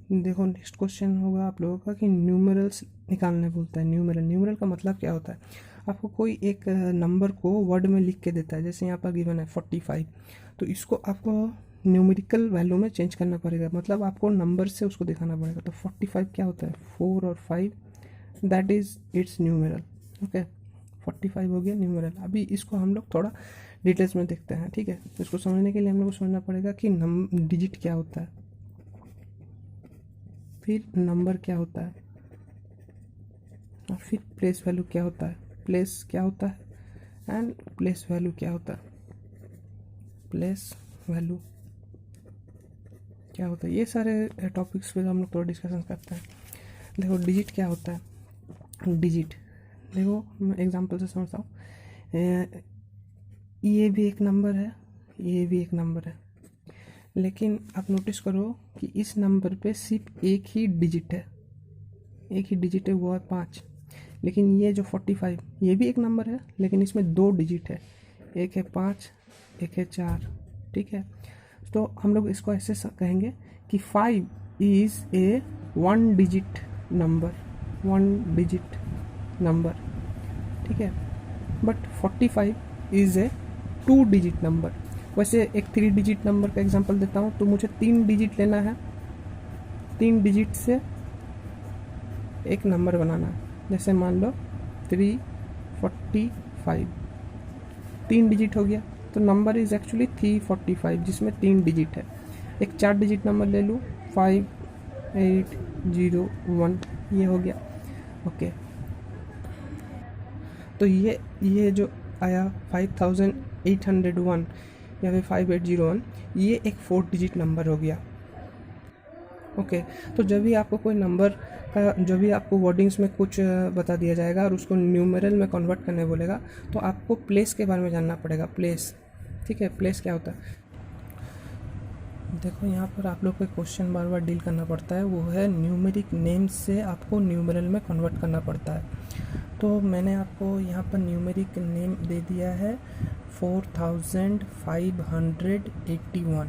देखो next question होगा आप लोगों का कि न्यूमरल्स निकालने बोलता है। न्यूमरल का मतलब क्या होता है? आपको कोई एक नंबर को वर्ड में लिख के देता है, जैसे यहाँ पर गिवन है 45, तो इसको आपको न्यूमेरिकल वैल्यू में चेंज करना पड़ेगा, मतलब आपको नंबर से उसको दिखाना पड़ेगा। तो 45 क्या होता है? 4 और 5, that is it's numeral. Okay, 45 हो गया न्यूमरल। अभी इसको हम लोग थोड़ा डिटेल्स में देखते हैं, ठीक है। इसको समझने के लिए हम लोग को समझना पड़ेगा कि डिजिट क्या होता है, फिर नंबर क्या होता है, और फिर प्लेस वैल्यू क्या होता है, प्लेस क्या होता है, एंड प्लेस वैल्यू क्या होता है, प्लेस वैल्यू क्या होता है। ये सारे टॉपिक्स पे हम लोग थोड़ा डिस्कशन करते हैं। देखो डिजिट क्या होता है। डिजिट देखो मैं एग्जांपल से समझता हूँ। ये भी एक नंबर है, ये भी एक नंबर है, लेकिन आप नोटिस करो कि इस नंबर पे सिर्फ एक ही डिजिट है, एक ही डिजिट है, वो है 5। लेकिन ये जो 45 ये भी एक नंबर है, लेकिन इसमें 2 डिजिट है, एक है 5, एक है 4, ठीक है। तो हम लोग इसको ऐसे कहेंगे कि 5 is a 1 digit number, 1 digit number, ठीक है। But 45 is a 2 digit number. वैसे एक 3 डिजिट नंबर का एग्जांपल देता हूँ, तो मुझे 3 डिजिट लेना है, 3 डिजिट से एक नंबर बनाना है। जैसे मान लो 345, 3 डिजिट हो गया, तो नंबर इज़ एक्चुअली 345 जिसमें 3 डिजिट है। एक 4 डिजिट नंबर ले लूँ, 5801, ये हो गया। ओके, तो ये जो आया 5801 या फिर 5801, ये एक 4 डिजिट नंबर हो गया। ओके, तो जब भी आपको कोई नंबर का, जो भी आपको वर्डिंग्स में कुछ बता दिया जाएगा और उसको न्यूमेरल में कन्वर्ट करने बोलेगा, तो आपको प्लेस के बारे में जानना पड़ेगा। प्लेस, ठीक है, प्लेस क्या होता है। देखो यहाँ पर आप लोग को क्वेश्चन बार बार डील करना पड़ता है, वो है न्यूमेरिक नेम से आपको न्यूमेरल में कन्वर्ट करना पड़ता है। तो मैंने आपको यहाँ पर न्यूमेरिक नेम दे दिया है 4581,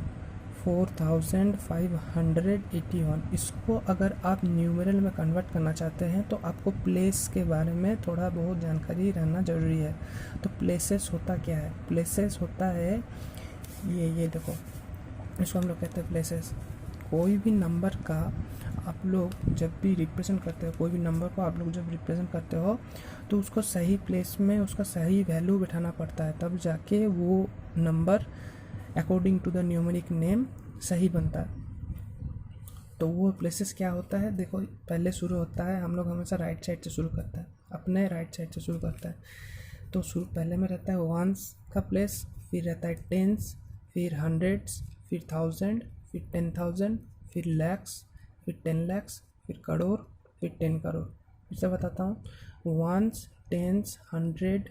4581। इसको अगर आप न्यूमेरल में कन्वर्ट करना चाहते हैं तो आपको प्लेस के बारे में थोड़ा बहुत जानकारी रहना ज़रूरी है। तो प्लेसेस होता क्या है? प्लेसेस होता है ये देखो, इसको हम लोग कहते हैं प्लेसेस। कोई भी नंबर का आप लोग जब भी रिप्रेजेंट करते हो, कोई भी नंबर को आप लोग जब रिप्रेजेंट करते हो, तो उसको सही प्लेस में उसका सही वैल्यू बिठाना पड़ता है, तब जाके वो number according to the numeric name सही बनता है। तो वो प्लेसेस क्या होता है, देखो पहले शुरू होता है, हम लोग हमेशा राइट साइड से शुरू करता है, अपने राइट साइड से शुरू करता है। तो शुरू पहले में रहता है वंस का प्लेस, फिर रहता है टेंस, फिर हंड्रेड्स, फिर 1000, फिर 10,000, फिर लैक्स, फिर 10 लैक्स, फिर करोड़, फिर 10 करोड़। फिर से बताता हूँ, वंस, टेंस, 100,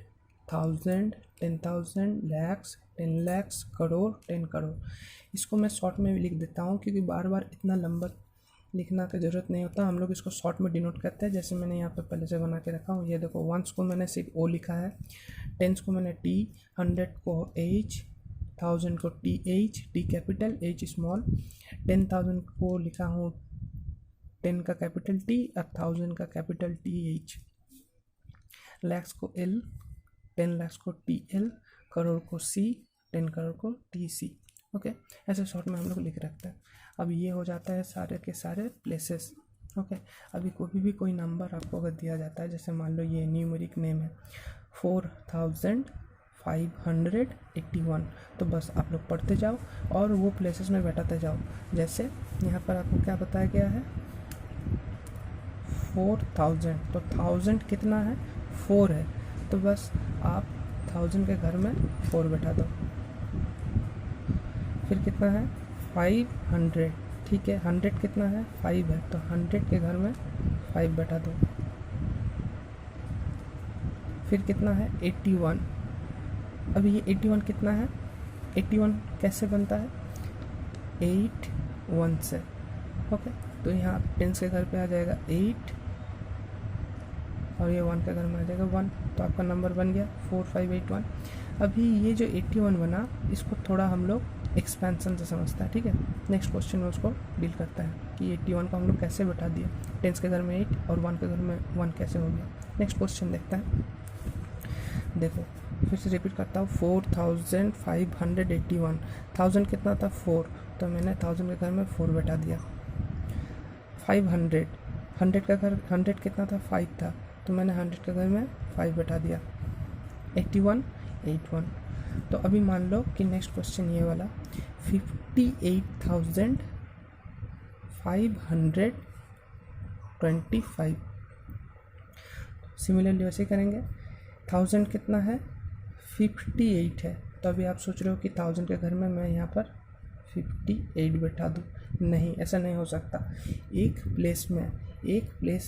1000, 10,000, लैक्स, 10 लैक्स, करोड़, 10 करोड़। इसको मैं शॉर्ट में भी लिख देता हूँ, क्योंकि बार बार इतना लंबा लिखना की ज़रूरत नहीं होता, हम लोग इसको शॉर्ट में डिनोट करते हैं। जैसे मैंने यहाँ पे पहले से बना के रखा हूँ, ये देखो, वंस को मैंने सिर्फ ओ लिखा है, टेंस को मैंने टी, 100 को एच, 1000 को T H, T capital, H small, 10,000 को लिखा हूँ 10 का कैपिटल टी और 1000 का कैपिटल टी एच, लैक्स को एल, 10 लैक्स को टी एल, करोड़ को सी, 10 करोड़ को टी सी। ओके, ऐसे शॉर्ट में हम लोग लिख रखते हैं। अब ये हो जाता है सारे के सारे प्लेसेस। ओके, अभी कोई नंबर आपको अगर दिया जाता है, जैसे मान लो ये न्यूमेरिक नेम है 4581, तो बस आप लोग पढ़ते जाओ और वो प्लेसेस में बैठाते जाओ। जैसे यहाँ पर आपको क्या बताया गया है, 4000, तो 1000 कितना है, 4 है, तो बस आप 1000 के घर में 4 बैठा दो। फिर कितना है, 500, ठीक है, 100 कितना है, 5 है, तो 100 के घर में 5 बैठा दो। फिर कितना है, 81। अभी ये 81 कितना है, 81 कैसे बनता है, 8 1 से। ओके, तो यहाँ टेंस के घर पे आ जाएगा 8 और ये 1 के घर में आ जाएगा 1, तो आपका नंबर बन गया 4581। अभी ये जो 81 बना, इसको थोड़ा हम लोग एक्सपेंशन से समझता है, ठीक है। नेक्स्ट क्वेश्चन में उसको डील करता है कि 81 को हम लोग कैसे बैठा दिया, टेंस के घर में 8 और 1 के घर में 1 कैसे हो गया। नेक्स्ट क्वेश्चन देखते हैं। देखो फिर से रिपीट करता हूँ, 4581, 1000 कितना था 4, तो मैंने 1000 के घर में 4 बैठा दिया। 500, 100 का घर 100 कितना था 5 था, तो मैंने 100 के घर में 5 बैठा दिया। 81, 81। तो अभी मान लो कि नेक्स्ट क्वेश्चन ये वाला 58,525। सिमिलरली वैसे करेंगे। 1000 कितना है 58 है, तो अभी आप सोच रहे हो कि 1000 के घर में मैं यहाँ पर 58 बैठा दूँ। नहीं, ऐसा नहीं हो सकता। एक प्लेस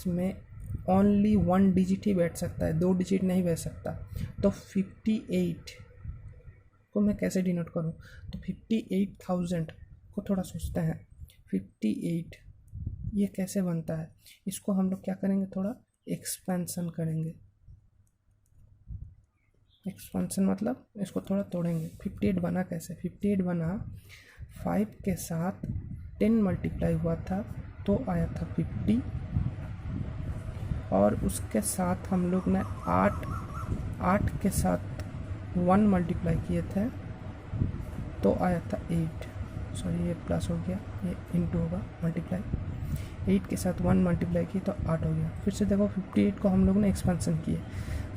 में ओनली 1 डिजिट ही बैठ सकता है, 2 डिजिट नहीं बैठ सकता। तो 58 को मैं कैसे डिनोट करूँ, तो 58,000 को थोड़ा सोचते हैं। 58 ये कैसे बनता है, इसको हम लोग क्या करेंगे, थोड़ा एक्सपेंशन करेंगे। एक्सपेंशन मतलब इसको थोड़ा तोड़ेंगे। 58 बना कैसे, 58 बना 5 के साथ 10 मल्टीप्लाई हुआ था तो आया था 50, और उसके साथ हम लोग ने 8 के साथ 1 मल्टीप्लाई किए थे तो आया था 8। सॉरी ये प्लस हो गया, ये इंटू होगा मल्टीप्लाई। 8 के साथ 1 मल्टीप्लाई किए तो 8 हो गया। फिर से देखो 58 को हम लोग ने एक्सपेंशन किए,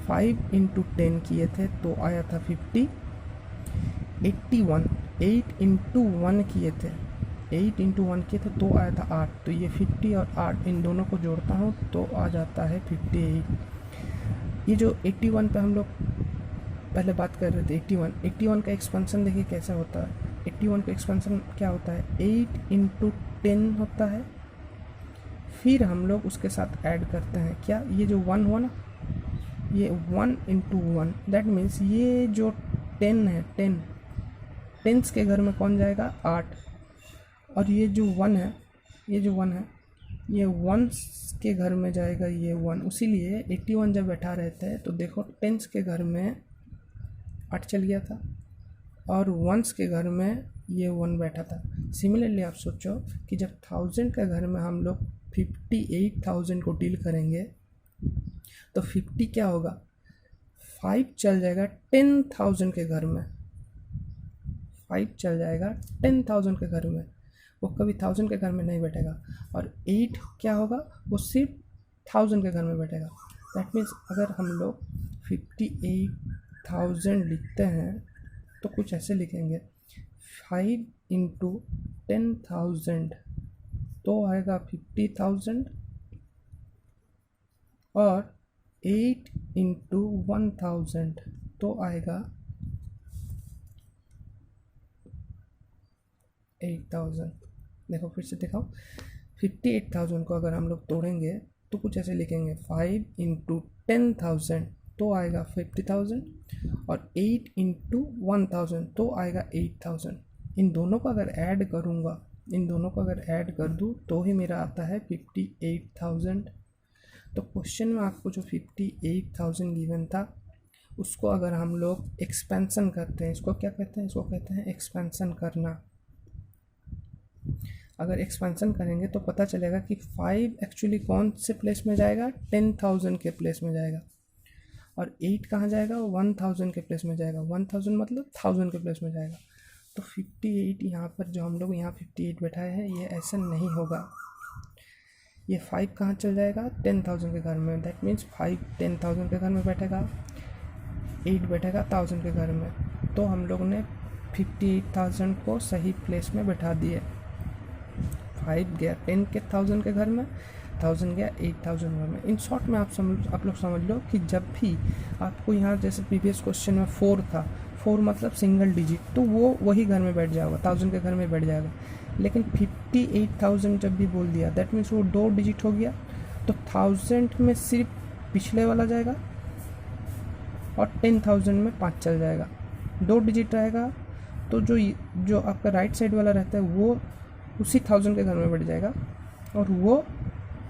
5 इंटू 10 किए थे तो आया था 50। 81, 8 इंटू 1 किए थे, 8 इंटू 1 किए थे तो आया था 8। तो ये 50 और 8 इन दोनों को जोड़ता हूँ तो आ जाता है 58। ये जो 81 पे हम लोग पहले बात कर रहे थे, 81 का एक्सपेंशन देखिए कैसा होता है। 81 का एक्सपेंशन क्या होता है, 8 इंटू 10 होता है, फिर हम लोग उसके साथ ऐड करते हैं क्या, ये जो 1 हुआ ना, ये 1 इंटू 1, दैट मीन्स ये जो 10 है, 10 टेंस के घर में कौन जाएगा 8, और ये जो 1 है, ये 1s के घर में जाएगा ये 1। उसीलिए 81 जब बैठा रहते हैं तो देखो टेंस के घर में 8 चल गया था और 1s के घर में ये 1 बैठा था। सिमिलरली आप सोचो कि जब 1000 के घर में हम लोग 58,000 को डील करेंगे तो 50 क्या होगा, 5 चल जाएगा 10,000 के घर में, 5 चल जाएगा 10,000 के घर में, वो कभी 1000 के घर में नहीं बैठेगा। और 8 क्या होगा, वो सिर्फ 1000 के घर में बैठेगा। दैट मीन्स अगर हम लोग 58,000 लिखते हैं तो कुछ ऐसे लिखेंगे, 5 इंटू 10,000 तो आएगा 50,000, और 8 इंटू 1000 तो आएगा 8,000। देखो फिर से दिखाओ, 58,000 को अगर हम लोग तोड़ेंगे तो कुछ ऐसे लिखेंगे, 5 इंटू 10,000 तो आएगा 50,000, और 8 इंटू 1000 तो आएगा 8,000। इन दोनों को अगर ऐड करूँगा, इन दोनों को अगर ऐड कर दूँ तो ही मेरा आता है 58,000। तो क्वेश्चन में आपको जो 58,000 गिवन था उसको अगर हम लोग एक्सपेंशन करते हैं, इसको क्या कहते हैं, इसको कहते हैं एक्सपेंशन करना। अगर एक्सपेंशन करेंगे तो पता चलेगा कि 5 एक्चुअली कौन से प्लेस में जाएगा, 10,000 के प्लेस में जाएगा, और 8 कहाँ जाएगा, 1000 के प्लेस में जाएगा। 1000 मतलब 1000 के प्लेस में जाएगा। तो 58 यहाँ पर जो हम लोग यहाँ 58 बैठाए हैं ये ऐसा नहीं होगा। ये 5 कहाँ चल जाएगा, 10,000 के घर में, दैट मीन्स 5 10,000 के घर में बैठेगा, 8 बैठेगा 1000 के घर में। तो हम लोग ने 58,000 को सही प्लेस में बैठा दिए। 5 गया 10 के 1000 के घर में, 1000 गया 8,000 घर में। इन शॉर्ट में आप लोग समझ लो कि जब भी आपको यहाँ जैसे प्रीवियस क्वेश्चन में 4 था, 4 मतलब सिंगल डिजिट, तो वो वही घर में बैठ जाएगा, 1000 के घर में बैठ जाएगा। लेकिन 58,000 जब भी बोल दिया दैट मीन्स वो 2 डिजिट हो गया, तो 1000 में सिर्फ पिछले वाला जाएगा और 10,000 में 5 चल जाएगा। 2 डिजिट रहेगा तो जो आपका राइट साइड वाला रहता है वो उसी 1000 के घर में बैठ जाएगा, और वो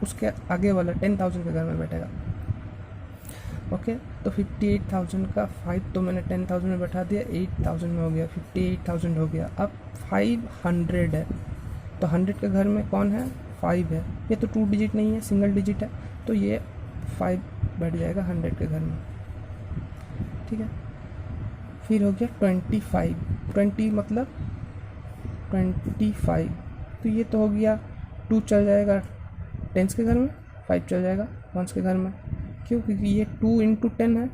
उसके आगे वाला 10,000 के घर में बैठेगा। ओके। तो 58,000 का 5 तो मैंने 10,000 में बैठा दिया, 8,000 में हो गया, 58,000 हो गया। अब 500 है, तो 100 के घर में कौन है, 5 है। ये तो 2 डिजिट नहीं है, सिंगल डिजिट है, तो ये 5 बैठ जाएगा 100 के घर में, ठीक है। फिर हो गया 25, 20 मतलब 25, तो ये तो हो गया 2 चल जाएगा टेंस के घर में, 5 चल जाएगा वंस के घर में, क्यों, क्योंकि ये 2 इंटू 10 है।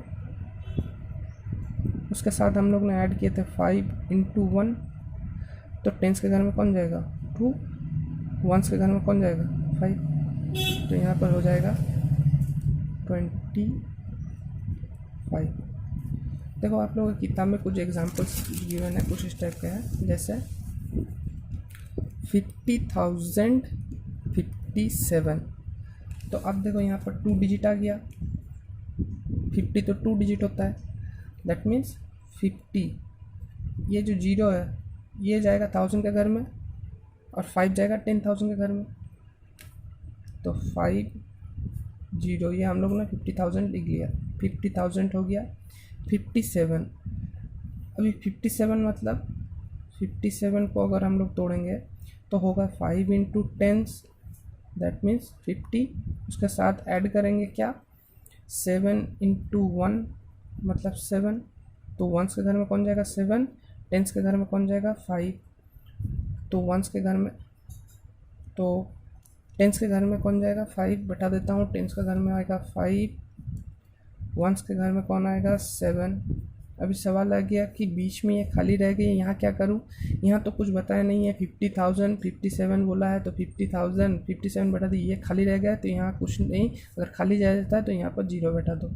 उसके साथ हम लोग ने ऐड किए थे 5 इंटू 1, तो टेंस के घर में कौन जाएगा 2, वंस के घर में कौन जाएगा 5, तो यहाँ पर हो जाएगा 25। देखो आप लोगों की किताब में कुछ एग्जाम्पल्स गिवन है, कुछ इस टाइप के हैं, जैसे 50,000 57। तो अब देखो यहाँ पर 2 डिजिट आ गया, 50 तो 2 डिजिट होता है, दैट मीन्स 50, ये जो 0 है ये जाएगा 1000 के घर में, और 5 जाएगा 10,000 के घर में, तो 5 0, ये हम लोग ने 50,000 लिख लिया, 50,000 हो गया। 57, अभी 57 मतलब 57 को अगर हम लोग तोड़ेंगे तो होगा 5 इंटू 10, दैट मीन्स 50, उसके साथ ऐड करेंगे क्या 7 इंटू 1 मतलब 7, तो वंस के घर में कौन जाएगा 7, टेंस के घर में कौन जाएगा 5, तो वंस के घर में, तो टेंस के घर में कौन जाएगा 5, बता देता हूँ, टेंस के घर में आएगा 5, वंस के घर में कौन आएगा 7। अभी सवाल आ गया कि बीच में ये खाली रह गई, यहाँ क्या करूँ, यहाँ तो कुछ बताया नहीं है, 50,000 57 बोला है, तो 50,000 57 बैठा दी, ये खाली रह गया, तो यहाँ कुछ नहीं, अगर खाली रह जाता है तो यहाँ पर 0 बैठा दो,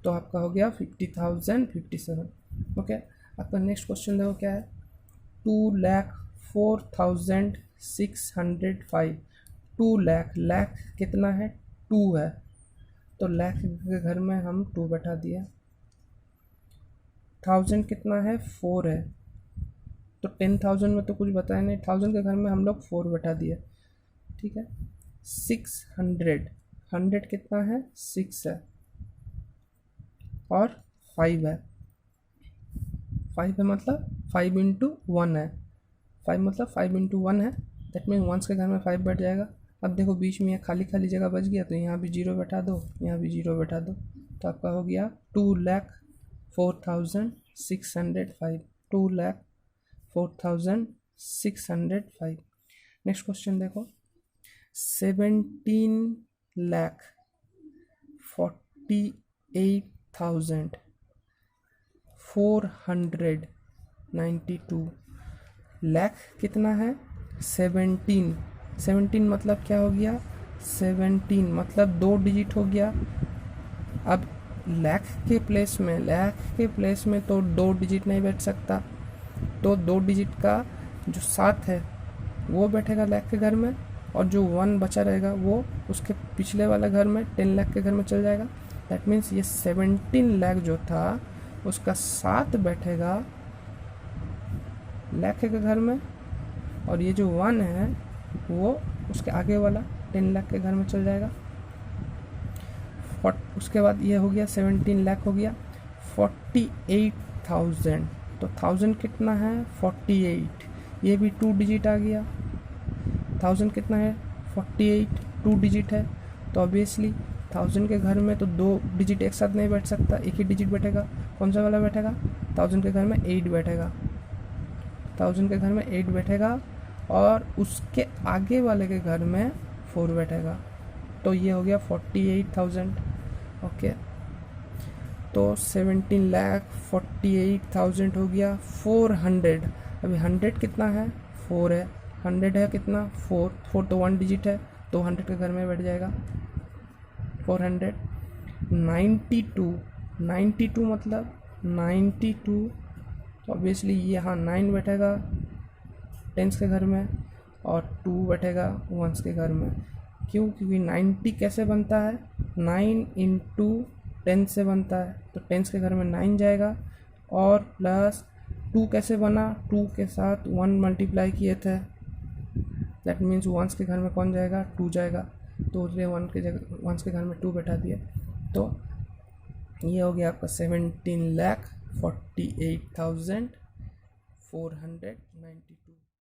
तो आपका हो गया 50,000 57। ओके, आपका नेक्स्ट क्वेश्चन देखो क्या है, 2,04,605। 2 लाख, लाख कितना है 2 है, तो लाख के घर में हम 2 बैठा दिया, 1000 कितना है 4 है, तो 10,000 में तो कुछ बताया नहीं, 1000 के घर में हम लोग 4 बैठा दिया, ठीक है। 600, 100 कितना है 6 है, और 5 है, 5 है मतलब 5 इंटू 1 है, 5 मतलब 5 इंटू 1 है, दैट मीन वंस के घर में 5 बैठ जाएगा। अब देखो बीच में ये खाली खाली जगह बच गया, तो यहाँ भी 0 बैठा दो, यहाँ भी 0 बैठा दो, तो आपका हो गया 2,04,605, 2,04,605। नेक्स्ट क्वेश्चन देखो, 17,48,492। लाख कितना है 17, 17 मतलब क्या हो गया 17 मतलब 2 डिजिट हो गया। अब लाख के प्लेस में तो 2 डिजिट नहीं बैठ सकता, तो 2 डिजिट का जो 7 है वो बैठेगा लाख के घर में, और जो 1 बचा रहेगा वो उसके पिछले वाले घर में 10 लाख के घर में चल जाएगा। दैट मीन्स ये 17 लाख जो था उसका 7 बैठेगा लाख के घर में, और ये जो 1 है वो उसके आगे वाला 10 लाख के घर में चल जाएगा। उसके बाद ये हो गया 17 लाख हो गया 48,000, तो 1000 कितना है 48, ये भी 2 डिजिट आ गया, 1000 कितना है 48 2 डिजिट है, तो ऑब्वियसली 1000 के घर में तो 2 डिजिट एक साथ नहीं बैठ सकता, एक ही डिजिट बैठेगा, कौन सा वाला बैठेगा 1000 के घर में 8 बैठेगा, 1000 के घर में 8 बैठेगा, और उसके आगे वाले के घर में 4 बैठेगा, तो ये हो गया 48,000। ओके, तो 17,48,000 हो गया 400। अभी 100 कितना है 4 है, 100 है कितना 4, 4 तो 1 डिजिट है, तो 100 के घर में बैठ जाएगा 400। 92, 92 मतलब 92, तो ऑब्वियसली यहाँ 9 बैठेगा टेंस के घर में, और 2 बैठेगा वंस के घर में, क्यों, क्योंकि 90 कैसे बनता है 9 इंटू 10 से बनता है, तो टेंस के घर में 9 जाएगा, और प्लस 2 कैसे बना 2 के साथ 1 मल्टीप्लाई किए थे, दैट मीन्स वंस के घर में कौन जाएगा 2 जाएगा, तो उसने 1 के जगह वंस के घर में 2 बैठा दिया। तो ये हो गया आपका 17,48,490